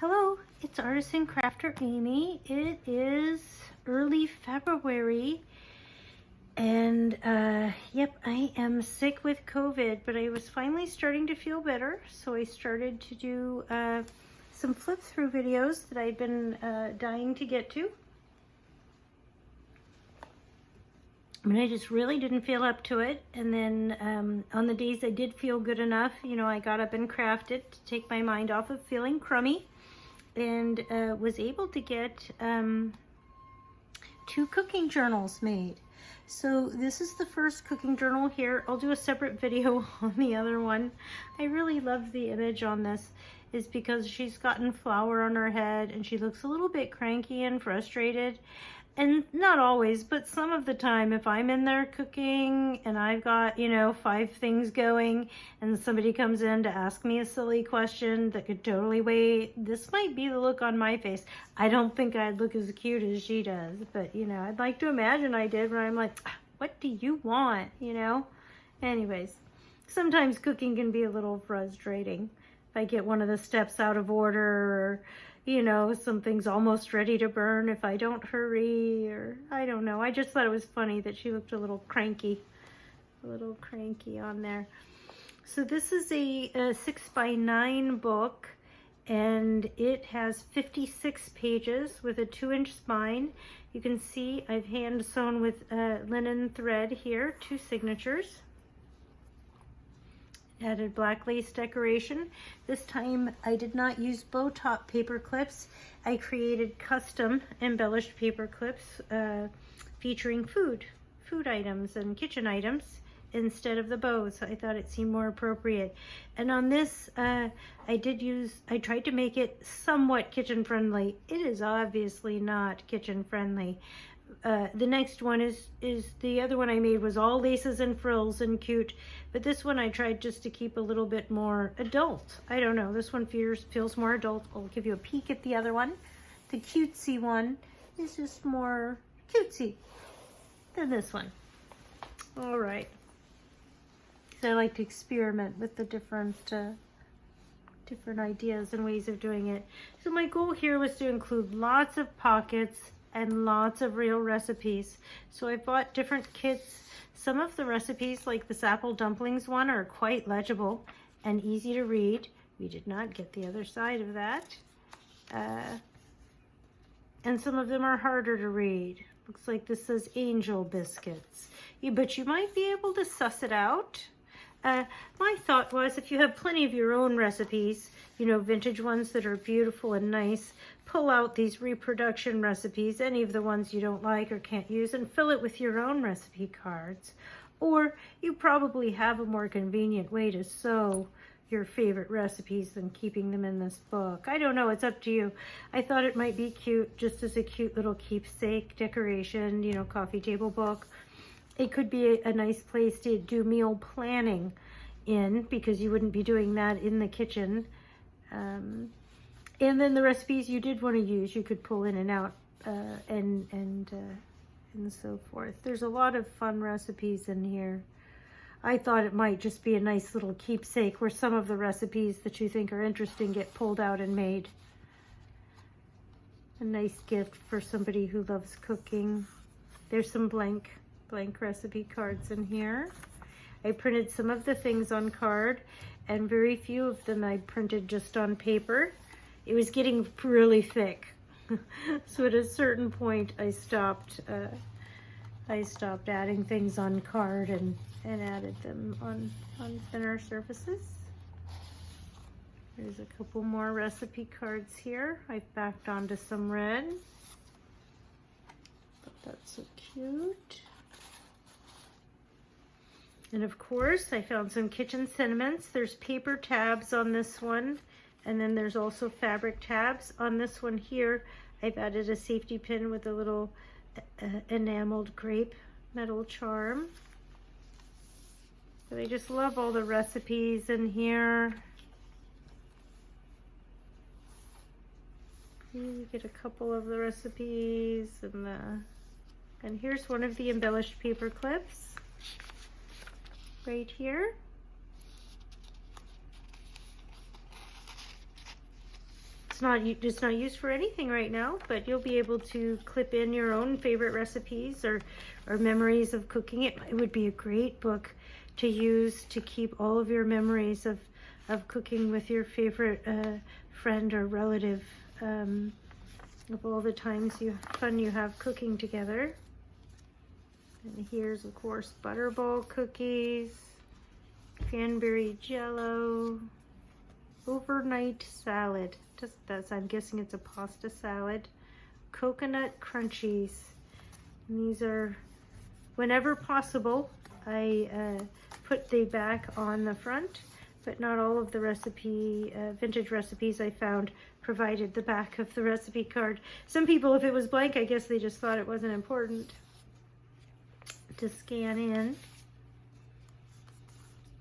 Hello, it's Artisan Crafter Amy. It is early February and yep, I am sick with COVID, but I was finally starting to feel better, so I started to do some flip through videos that I'd been dying to get to. But I just really didn't feel up to it, and then on the days I did feel good enough, you know, I got up and crafted to take my mind off of feeling crummy, and was able to get 2 cooking journals made. So this is the first cooking journal here. I'll do a separate video on the other one. I really love the image on this, is because she's gotten flour on her head and she looks a little bit cranky and frustrated. And not always, but some of the time, if I'm in there cooking and I've got, you know, 5 things going and somebody comes in to ask me a silly question that could totally wait, this might be the look on my face. I don't think I'd look as cute as she does, but, you know, I'd like to imagine I did, when I'm like, what do you want, you know? Anyways, sometimes cooking can be a little frustrating. If I get one of the steps out of order, or you know, something's almost ready to burn if I don't hurry, or I don't know. I just thought it was funny that she looked a little cranky on there. So this is a 6x9 book, and it has 56 pages with a 2-inch spine. You can see I've hand sewn with linen thread here, 2 signatures. Added black lace decoration. This time I did not use bow top paper clips. I created custom embellished paper clips featuring food items and kitchen items instead of the bows. I thought it seemed more appropriate. And on this I tried to make it somewhat kitchen friendly. It is obviously not kitchen friendly. The next one is the other one I made was all laces and frills and cute, but this one I tried just to keep a little bit more adult. I don't know, this one feels more adult. I'll give you a peek at the other one. The cutesy one is just more cutesy than this one. All right, so I like to experiment with the different ideas and ways of doing it. So my goal here was to include lots of pockets and lots of real recipes. So I bought different kits. Some of the recipes, like this apple dumplings one, are quite legible and easy to read. We did not get the other side of that. And some of them are harder to read. Looks like this says angel biscuits. But you might be able to suss it out. My thought was, if you have plenty of your own recipes, you know, vintage ones that are beautiful and nice, pull out these reproduction recipes, any of the ones you don't like or can't use, and fill it with your own recipe cards. Or you probably have a more convenient way to sew your favorite recipes than keeping them in this book. I don't know, it's up to you. I thought it might be cute, just as a cute little keepsake decoration, you know, coffee table book. It could be a nice place to do meal planning in, because you wouldn't be doing that in the kitchen. And then the recipes you did want to use, you could pull in and out and so forth. There's a lot of fun recipes in here. I thought it might just be a nice little keepsake where some of the recipes that you think are interesting get pulled out and made. A nice gift for somebody who loves cooking. There's some blank recipe cards in here. I printed some of the things on card, and very few of them I printed just on paper. It was getting really thick. So at a certain point I stopped adding things on card and added them on thinner surfaces. There's a couple more recipe cards here. I've backed onto some red. But that's so cute. And of course, I found some kitchen sentiments. There's paper tabs on this one, and then there's also fabric tabs. On this one here, I've added a safety pin with a little enameled grape metal charm. But I just love all the recipes in here. You get a couple of the recipes, and here's one of the embellished paper clips. Right here. it's not used for anything right now, but you'll be able to clip in your own favorite recipes or memories of cooking. It would be a great book to use to keep all of your memories of cooking with your favorite friend or relative, of all the times fun you have cooking together. And here's, of course, butterball cookies, cranberry jello, overnight salad. I'm guessing it's a pasta salad. Coconut crunchies. And these are, whenever possible, I put the back on the front, but not all of the vintage recipes I found provided the back of the recipe card. Some people, if it was blank, I guess they just thought it wasn't important to scan in.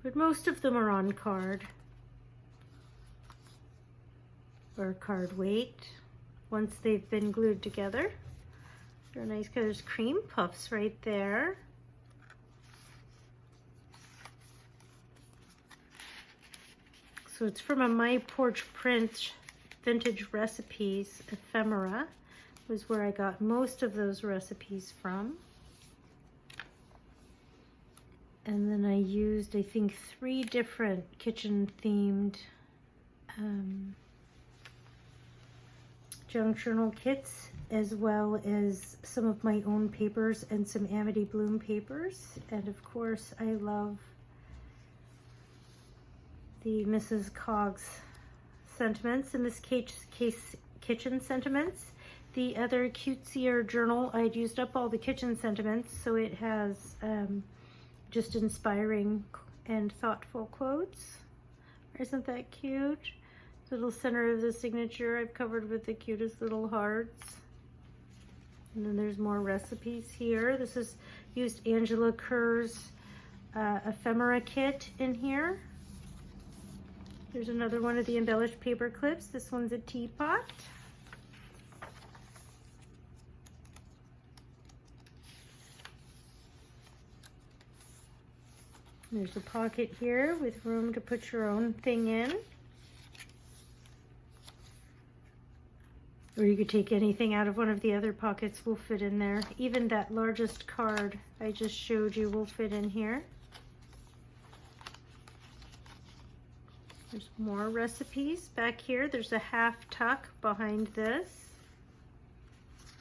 But most of them are on card or card weight once they've been glued together. They're nice because there's cream puffs right there. So it's from a My Porch Print Vintage Recipes ephemera, was where I got most of those recipes from. And then I used, I think, 3 different kitchen themed junk journal kits, as well as some of my own papers and some Amity Bloom papers. And of course, I love the Mrs. Coggs sentiments, in this case kitchen sentiments. The other cutesier journal, I'd used up all the kitchen sentiments, so it has just inspiring and thoughtful quotes. Isn't that cute? Little center of the signature I've covered with the cutest little hearts. And then there's more recipes here. This is used Angela Kerr's ephemera kit in here. There's another one of the embellished paper clips. This one's a teapot. There's a pocket here with room to put your own thing in. Or you could take anything out of one of the other pockets, will fit in there. Even that largest card I just showed you will fit in here. There's more recipes back here. There's a half tuck behind this.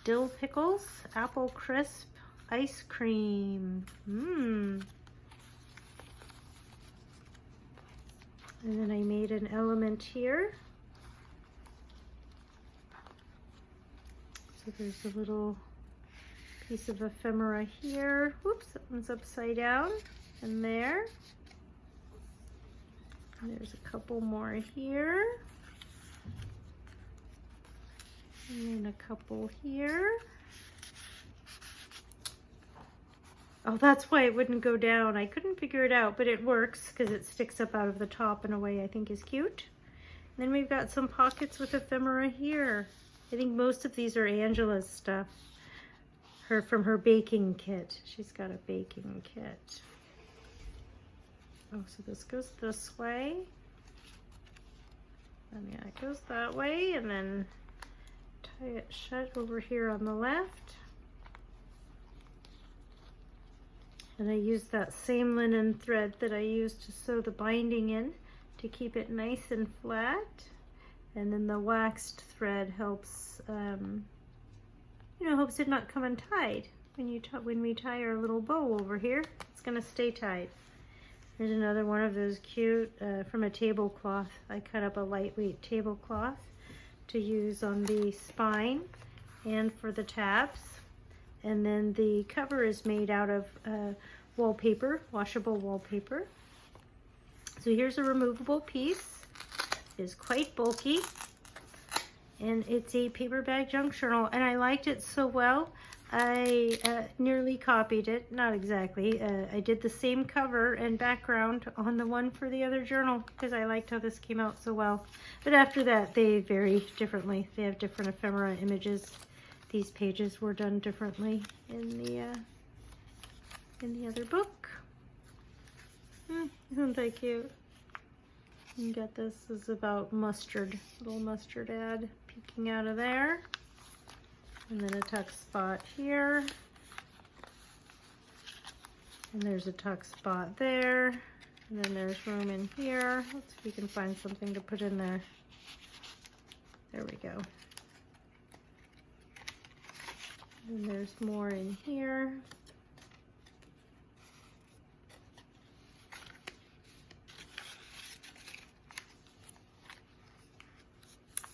Dill pickles, apple crisp, ice cream. And then I made an element here. So there's a little piece of ephemera here. Whoops, that one's upside down. And there. And there's a couple more here. And then a couple here. Oh, that's why it wouldn't go down. I couldn't figure it out, but it works because it sticks up out of the top in a way I think is cute. And then we've got some pockets with ephemera here. I think most of these are Angela's stuff. From her baking kit. She's got a baking kit. Oh, so this goes this way. And yeah, it goes that way, and then tie it shut over here on the left. And I used that same linen thread that I used to sew the binding in to keep it nice and flat. And then the waxed thread helps, helps it not come untied. When we tie our little bow over here, it's gonna stay tied. There's another one of those cute, from a tablecloth. I cut up a lightweight tablecloth to use on the spine and for the tabs. And then the cover is made out of wallpaper, washable wallpaper. So here's a removable piece. It is quite bulky. And it's a paper bag junk journal. And I liked it so well, I nearly copied it. Not exactly. I did the same cover and background on the one for the other journal because I liked how this came out so well. But after that, they vary differently. They have different ephemera images. These pages were done differently in the other book. Isn't that cute? You get this is about mustard, little mustard ad peeking out of there. And then a tuck spot here. And there's a tuck spot there. And then there's room in here. Let's see if we can find something to put in there. There we go. And there's more in here.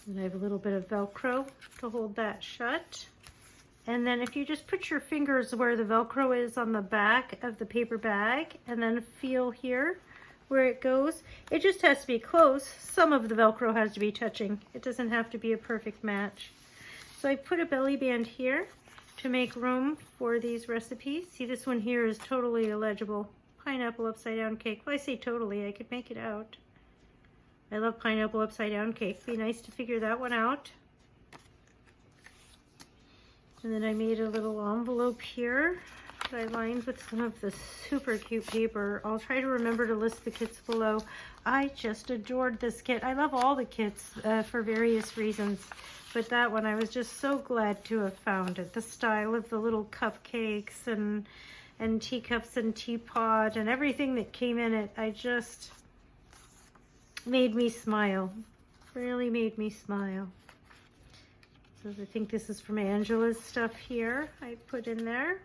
And I have a little bit of Velcro to hold that shut. And then if you just put your fingers where the Velcro is on the back of the paper bag and then feel here where it goes, it just has to be close. Some of the Velcro has to be touching. It doesn't have to be a perfect match. So I put a belly band here to make room for these recipes. See, this one here is totally illegible. Pineapple upside down cake. Well, I say totally, I could make it out. I love pineapple upside down cake. Be nice to figure that one out. And then I made a little envelope here that I lined with some of the super cute paper. I'll try to remember to list the kits below. I just adored this kit. I love all the kits for various reasons, but that one I was just so glad to have found it. The style of the little cupcakes and teacups and teapot and everything that came in it, I just made me smile. Really made me smile. So I think this is from Angela's stuff here. I put in there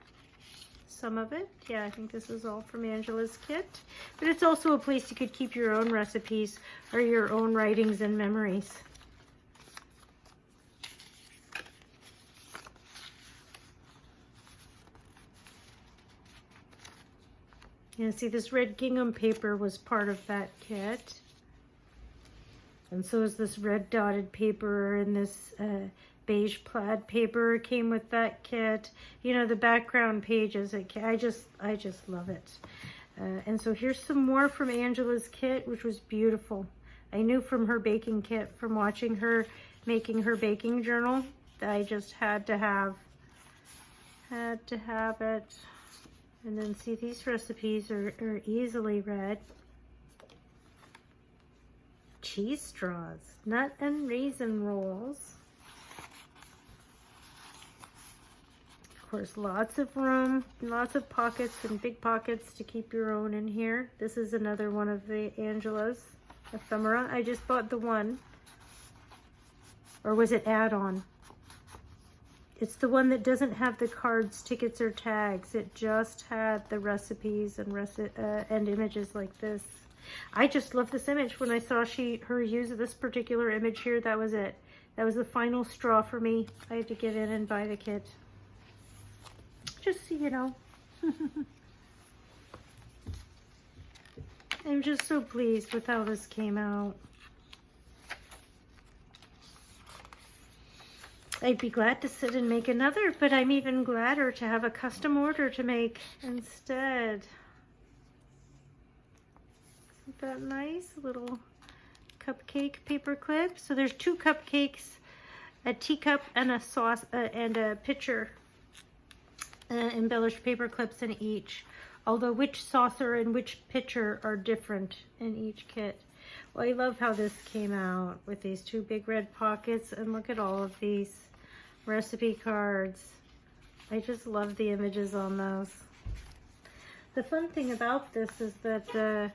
some of it. Yeah, I think this is all from Angela's kit. But it's also a place you could keep your own recipes or your own writings and memories. Yeah, see, this red gingham paper was part of that kit. And so is this red dotted paper and this beige plaid paper came with that kit. You know, the background pages, I just love it. And so here's some more from Angela's kit, which was beautiful. I knew from her baking kit, from watching her making her baking journal, that I just had to have it. And then see, these recipes are easily read. Cheese straws, nut and raisin rolls. Of course, lots of room, lots of pockets and big pockets to keep your own in here. This is another one of the Angela's ephemera. I just bought the one. Or was it add-on? It's the one that doesn't have the cards, tickets, or tags. It just had the recipes and images like this. I just love this image. When I saw her use this particular image here, that was it. That was the final straw for me. I had to get in and buy the kit. Just so you know. I'm just so pleased with how this came out. I'd be glad to sit and make another, but I'm even gladder to have a custom order to make instead. Isn't that nice? Little cupcake paper clip. So there's 2 cupcakes, a teacup, and a sauce and a pitcher embellished paper clips in each. Although which saucer and which pitcher are different in each kit. Well, I love how this came out with these 2 big red pockets, and look at all of these recipe cards. I just love the images on those. The fun thing about this is that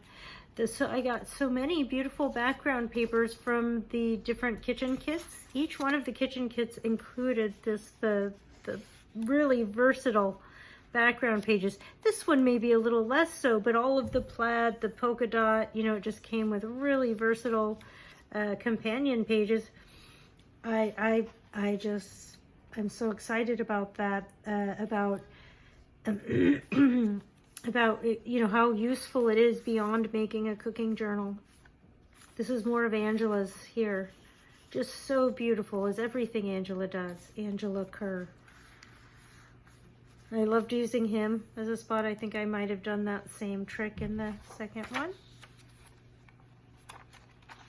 so I got so many beautiful background papers from the different kitchen kits. Each one of the kitchen kits included the really versatile background pages. This one may be a little less so, but all of the plaid, the polka dot, you know, it just came with really versatile companion pages. I'm so excited about that, about you know, how useful it is beyond making a cooking journal. This is more of Angela's here. Just so beautiful, as everything Angela does. Angela Kerr. I loved using him as a spot. I think I might have done that same trick in the second one.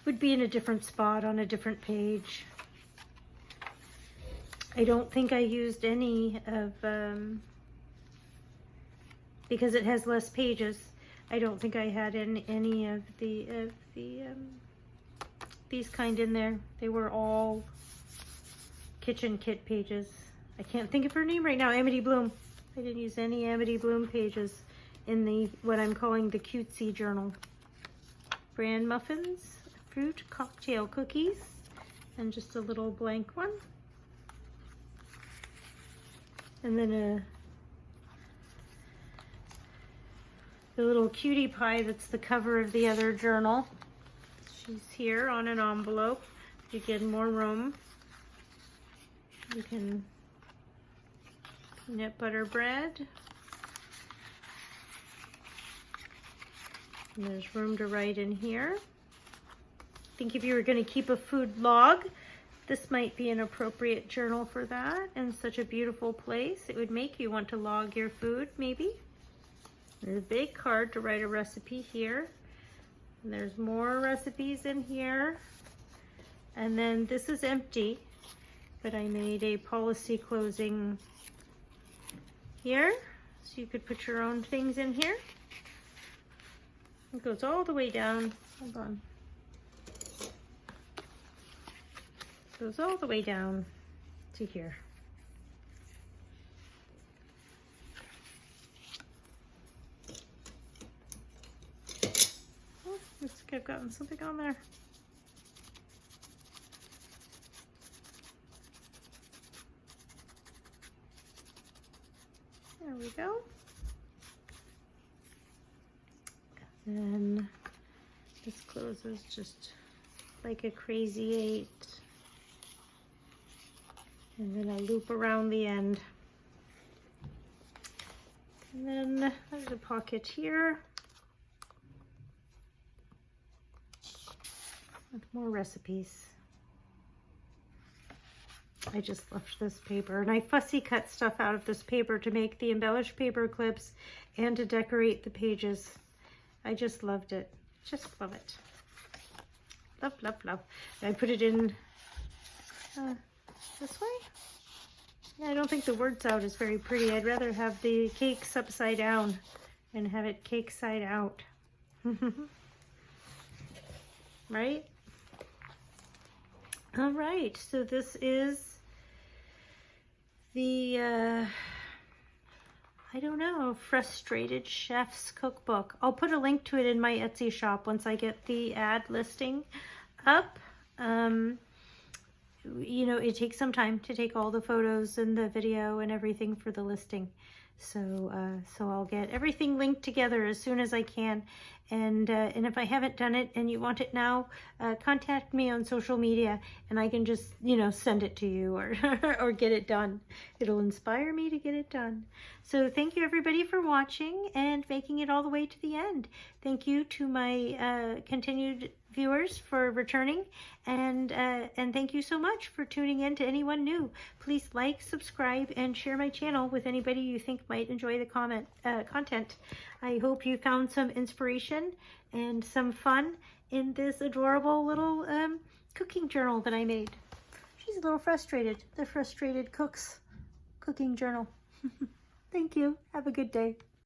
Would be in a different spot on a different page. I don't think I used any of, because it has less pages, I don't think I had any of the these kind in there. They were all kitchen kit pages. I can't think of her name right now. Amity Bloom. I didn't use any Amity Bloom pages in the what I'm calling the cutesy journal. Bran muffins, fruit cocktail cookies, and just a little blank one. And then the little cutie pie that's the cover of the other journal. She's here on an envelope. You get more room. You can peanut butter bread. And there's room to write in here. I think if you were going to keep a food log, this might be an appropriate journal for that. And such a beautiful place. It would make you want to log your food, maybe. There's a big card to write a recipe here. And there's more recipes in here. And then this is empty, but I made a policy closing here. So you could put your own things in here. It goes all the way down. Hold on. It goes all the way down to here. Looks like I've gotten something on there. There we go. And then this closes just like a crazy 8. And then I loop around the end. And then there's a pocket here. With more recipes. I just loved this paper, and I fussy cut stuff out of this paper to make the embellished paper clips and to decorate the pages. I just loved it. Just love it. Love, love, love. And I put it in this way. Yeah, I don't think the words out is very pretty. I'd rather have the cakes upside down and have it cake side out. Right? All right, so this is the, I don't know, Frustrated Chef's Cookbook. I'll put a link to it in my Etsy shop once I get the ad listing up. You know, it takes some time to take all the photos and the video and everything for the listing. So I'll get everything linked together as soon as I can. And if I haven't done it and you want it now, contact me on social media and I can just, you know, send it to you or, or get it done. It'll inspire me to get it done. So thank you everybody for watching and making it all the way to the end. Thank you to my continued viewers for returning, and thank you so much for tuning in. To anyone new, please like, subscribe, and share my channel with anybody you think might enjoy the content. I hope you found some inspiration and some fun in this adorable little cooking journal that I made. She's a little frustrated. The Frustrated Cooks cooking journal. Thank you. Have a good day.